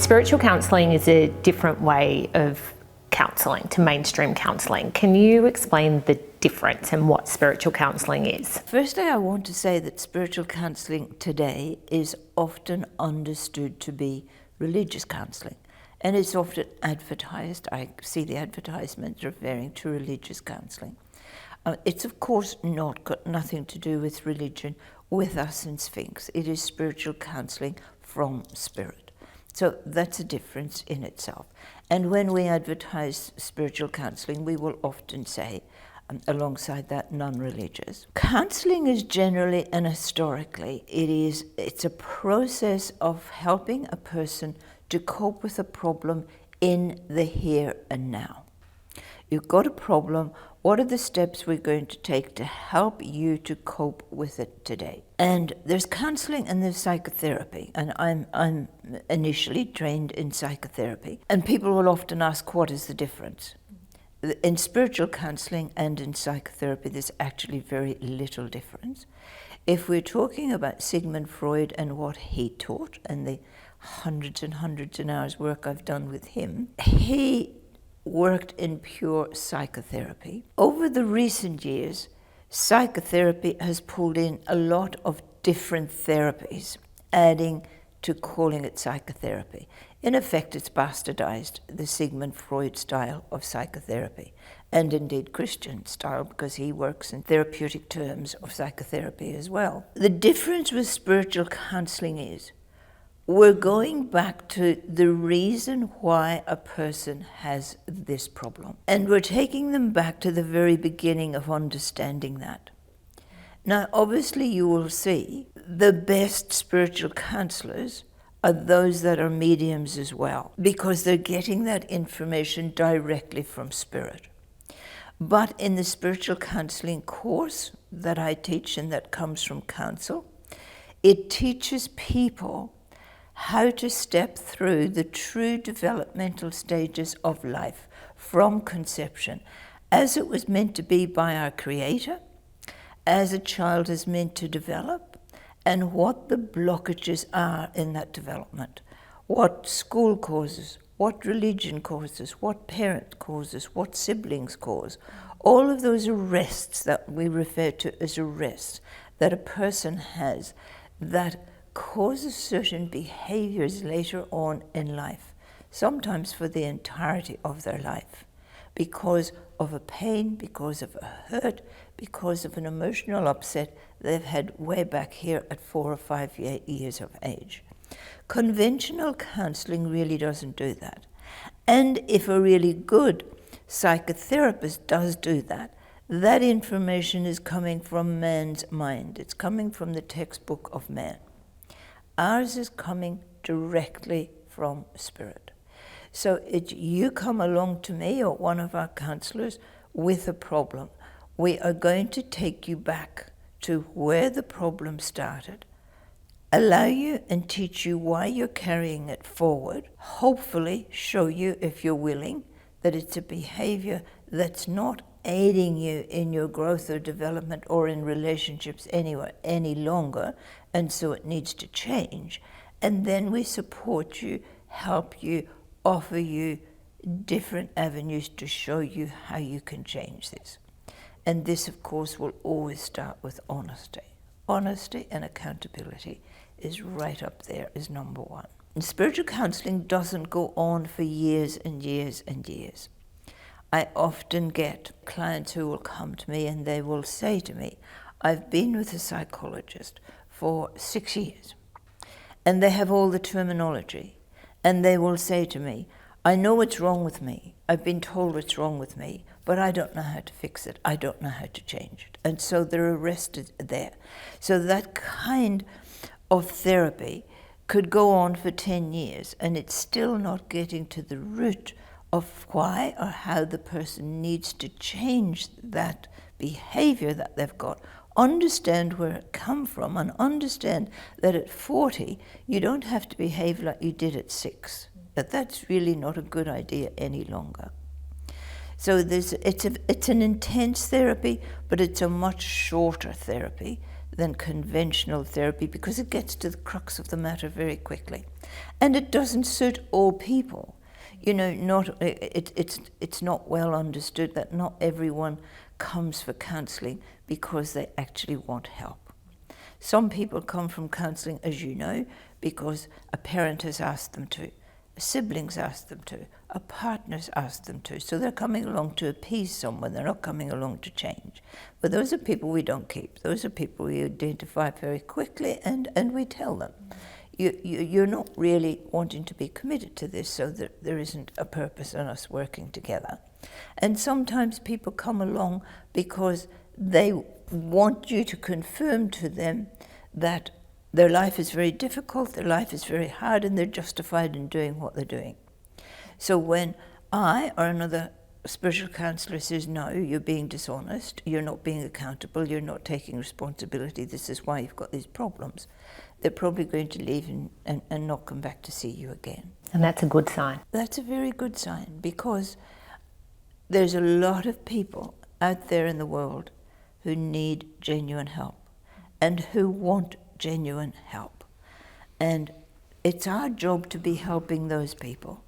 Spiritual counselling is a different way of counselling to mainstream counselling. Can you explain the difference and what spiritual counselling is? Firstly, I want to say that spiritual counselling today is often understood to be religious counselling, and it's often advertised. I see the advertisements referring to religious counselling. It's of course got nothing to do with religion with us in Sphinx. It is spiritual counselling from spirit. So that's a difference in itself. And when we advertise spiritual counselling, we will often say, alongside that, non-religious. Counselling is generally and historically, it's a process of helping a person to cope with a problem in the here and now. You've got a problem. What are the steps we're going to take to help you to cope with it today? And there's counselling and there's psychotherapy. And I'm initially trained in psychotherapy. And people will often ask, what is the difference? In spiritual counselling and in psychotherapy, there's actually very little difference. If we're talking about Sigmund Freud and what he taught, and the hundreds and hundreds of hours work I've done with him, he worked in pure psychotherapy. Over the recent years, psychotherapy has pulled in a lot of different therapies, adding to calling it psychotherapy. In effect, it's bastardized the Sigmund Freud style of psychotherapy, and indeed Christian style, because he works in therapeutic terms of psychotherapy as well. The difference with spiritual counseling is we're going back to the reason why a person has this problem, and we're taking them back to the very beginning of understanding that. Now, obviously, you will see the best spiritual counselors are those that are mediums as well, because they're getting that information directly from spirit. But in the spiritual counseling course that I teach and that comes from counsel, it teaches people how to step through the true developmental stages of life from conception, as it was meant to be by our Creator, as a child is meant to develop, and what the blockages are in that development, what school causes, what religion causes, what parent causes, what siblings cause. All of those arrests that we refer to as arrests that a person has that causes certain behaviors later on in life, sometimes for the entirety of their life, because of a pain, because of a hurt, because of an emotional upset they've had way back here at 4 or 5 years of age. Conventional counseling really doesn't do that. And if a really good psychotherapist does do that, that information is coming from man's mind. It's coming from the textbook of man. Ours is coming directly from spirit. So you come along to me or one of our counselors with a problem. We are going to take you back to where the problem started, allow you and teach you why you're carrying it forward, hopefully show you, if you're willing, that it's a behavior that's not aiding you in your growth or development or in relationships any longer, and so it needs to change. And then we support you, help you, offer you different avenues to show you how you can change this. And this, of course, will always start with honesty. Honesty and accountability is right up there as number one. And spiritual counseling doesn't go on for years and years and years. I often get clients who will come to me and they will say to me, I've been with a psychologist for 6 years, and they have all the terminology, and they will say to me, I know what's wrong with me. I've been told what's wrong with me, but I don't know how to fix it. I don't know how to change it. And so they're arrested there. So that kind of therapy could go on for 10 years, and it's still not getting to the root of why or how the person needs to change that behavior that they've got, understand where it come from, and understand that at 40, you don't have to behave like you did at 6. That's really not a good idea any longer. So it's an intense therapy, but it's a much shorter therapy than conventional therapy because it gets to the crux of the matter very quickly. And it doesn't suit all people. You know, it's not well understood that not everyone comes for counselling because they actually want help. Some people come from counselling, as you know, because a parent has asked them to, a siblings asked them to, a partner's asked them to. So they're coming along to appease someone, they're not coming along to change. But those are people we don't keep. Those are people we identify very quickly and we tell them. You're not really wanting to be committed to this, so that there isn't a purpose in us working together. And sometimes people come along because they want you to confirm to them that their life is very difficult, their life is very hard, and they're justified in doing what they're doing. So when I or another spiritual counsellor says, no, you're being dishonest, you're not being accountable, you're not taking responsibility, this is why you've got these problems, they're probably going to leave and not come back to see you again. And that's a good sign. That's a very good sign, because there's a lot of people out there in the world who need genuine help and who want genuine help. And it's our job to be helping those people.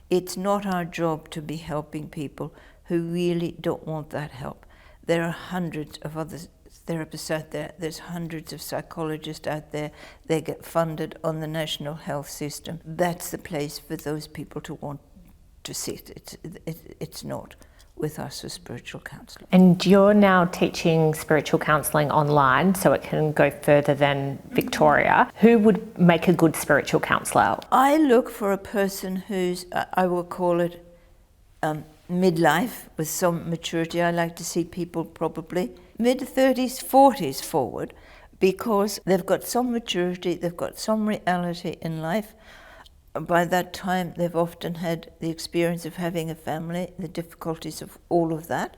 It's not our job to be helping people who really don't want that help. There are hundreds of other therapists out there. There's hundreds of psychologists out there. They get funded on the national health system. That's the place for those people to want to sit. It's not with us as spiritual counsellors. And you're now teaching spiritual counselling online, so it can go further than Victoria. Who would make a good spiritual counsellor? I look for a person who's, I will call it midlife, with some maturity. I like to see people probably mid-30s, 40s forward, because they've got some maturity, they've got some reality in life. By that time, they've often had the experience of having a family, the difficulties of all of that.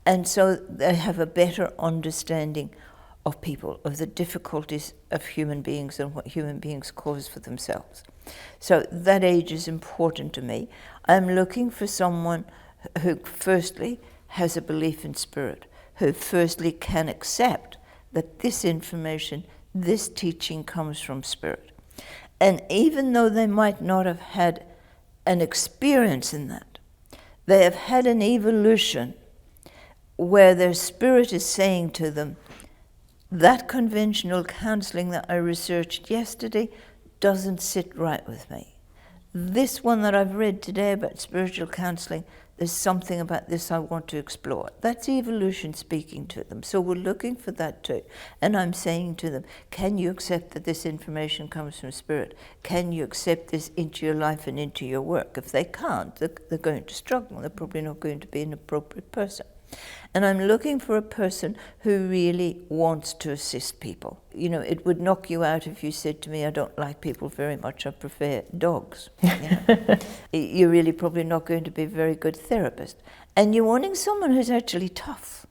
And so they have a better understanding of people, of the difficulties of human beings and what human beings cause for themselves. So that age is important to me. I'm looking for someone who firstly has a belief in spirit, who firstly can accept that this information, this teaching comes from spirit. And even though they might not have had an experience in that, they have had an evolution where their spirit is saying to them, that conventional counselling that I researched yesterday doesn't sit right with me. This one that I've read today about spiritual counselling, there's something about this I want to explore. That's evolution speaking to them. So we're looking for that too. And I'm saying to them, can you accept that this information comes from spirit? Can you accept this into your life and into your work? If they can't, they're going to struggle. They're probably not going to be an appropriate person. And I'm looking for a person who really wants to assist people. You know, it would knock you out if you said to me, I don't like people very much, I prefer dogs. You know? You're really probably not going to be a very good therapist. And you're wanting someone who's actually tough.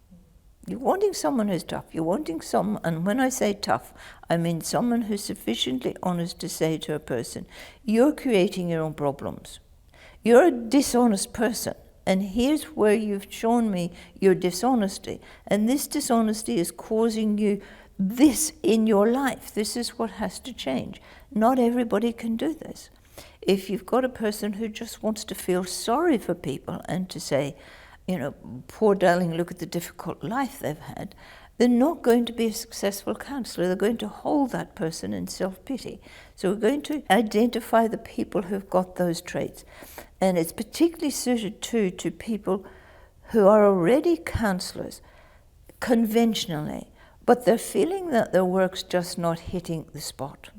You're wanting someone who's tough. You're wanting someone, and when I say tough, I mean someone who's sufficiently honest to say to a person, you're creating your own problems. You're a dishonest person. And here's where you've shown me your dishonesty. And this dishonesty is causing you this in your life. This is what has to change. Not everybody can do this. If you've got a person who just wants to feel sorry for people and to say, you know, poor darling, look at the difficult life they've had, they're not going to be a successful counsellor. They're going to hold that person in self-pity. So we're going to identify the people who've got those traits. And it's particularly suited too to people who are already counsellors conventionally, but they're feeling that their work's just not hitting the spot.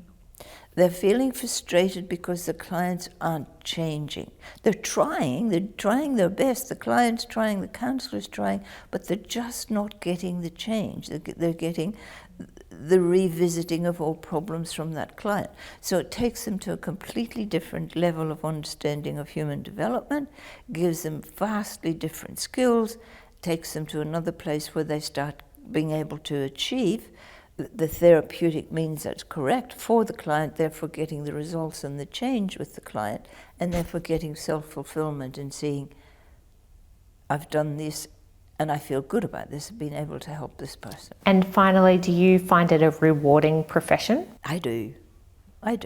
They're feeling frustrated because the clients aren't changing. They're trying their best. The client's trying, the counsellor's trying, but they're just not getting the change. They're getting the revisiting of all problems from that client. So it takes them to a completely different level of understanding of human development, gives them vastly different skills, takes them to another place where they start being able to achieve the therapeutic means that's correct for the client, therefore getting the results and the change with the client, and therefore getting self-fulfillment and seeing I've done this and I feel good about this, being able to help this person. And finally, do you find it a rewarding profession? I do. I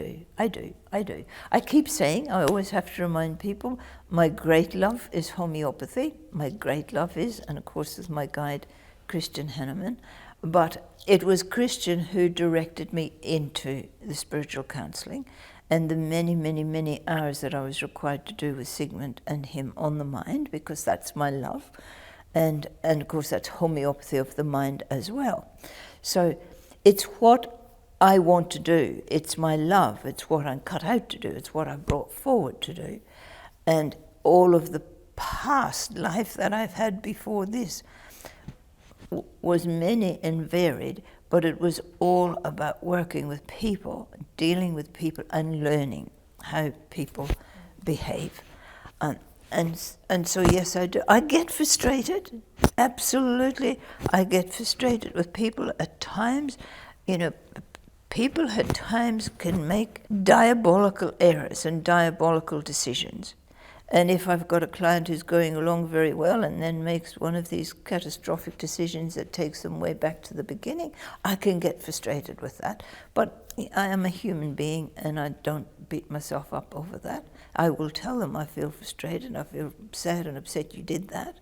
keep saying, I always have to remind people, my great love is homeopathy. My great love is, and of course is my guide, Christian Henneman. But it was Christian who directed me into the spiritual counselling, and the many hours that I was required to do with Sigmund and him on the mind, because that's my love. And of course that's homeopathy of the mind as well. So it's what I want to do. It's my love. It's what I'm cut out to do. It's what I brought forward to do. And all of the past life that I've had before this was many and varied, but it was all about working with people, dealing with people, and learning how people behave. And so yes, I do. I get frustrated, absolutely. I get frustrated with people at times. You know, people at times can make diabolical errors and diabolical decisions. And if I've got a client who's going along very well and then makes one of these catastrophic decisions that takes them way back to the beginning, I can get frustrated with that. But I am a human being and I don't beat myself up over that. I will tell them I feel frustrated, I feel sad and upset you did that.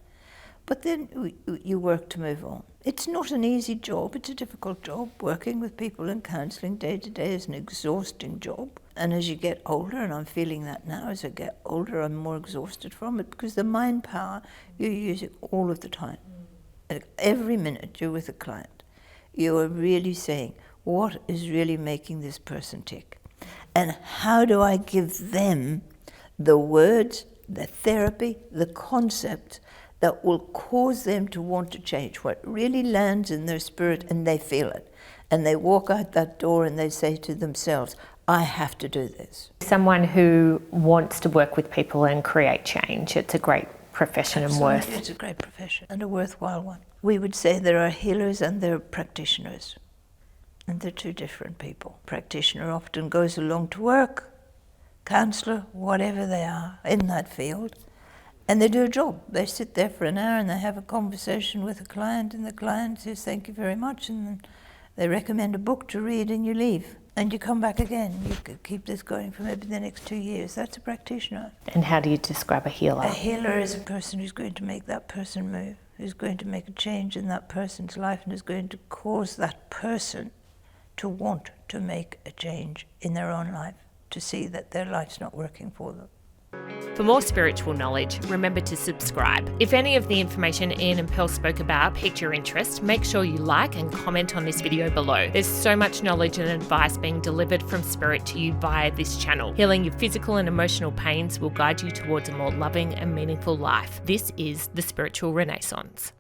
But then you work to move on. It's not an easy job, it's a difficult job. Working with people and counselling day to day is an exhausting job. And as you get older, and I'm feeling that now, as I get older, I'm more exhausted from it, because the mind power, you use it all of the time. Every minute you're with a client, you are really saying, what is really making this person tick? And how do I give them the words, the therapy, the concept that will cause them to want to change, what really lands in their spirit and they feel it. And they walk out that door and they say to themselves, I have to do this. Someone who wants to work with people and create change, it's a great profession. Absolutely, and worth. It's a great profession and a worthwhile one. We would say there are healers and there are practitioners. And they're two different people. Practitioner often goes along to work, counsellor, whatever they are in that field, and they do a job. They sit there for an hour and they have a conversation with a client, and the client says, thank you very much, and then they recommend a book to read and you leave. And you come back again. You could keep this going for maybe the next 2 years. That's a practitioner. And how do you describe a healer? A healer is a person who's going to make that person move, who's going to make a change in that person's life, and is going to cause that person to want to make a change in their own life, to see that their life's not working for them. For more spiritual knowledge, remember to subscribe. If any of the information Ian and Pearl spoke about piqued your interest, make sure you like and comment on this video below. There's so much knowledge and advice being delivered from Spirit to you via this channel. Healing your physical and emotional pains will guide you towards a more loving and meaningful life. This is the Spiritual Renaissance.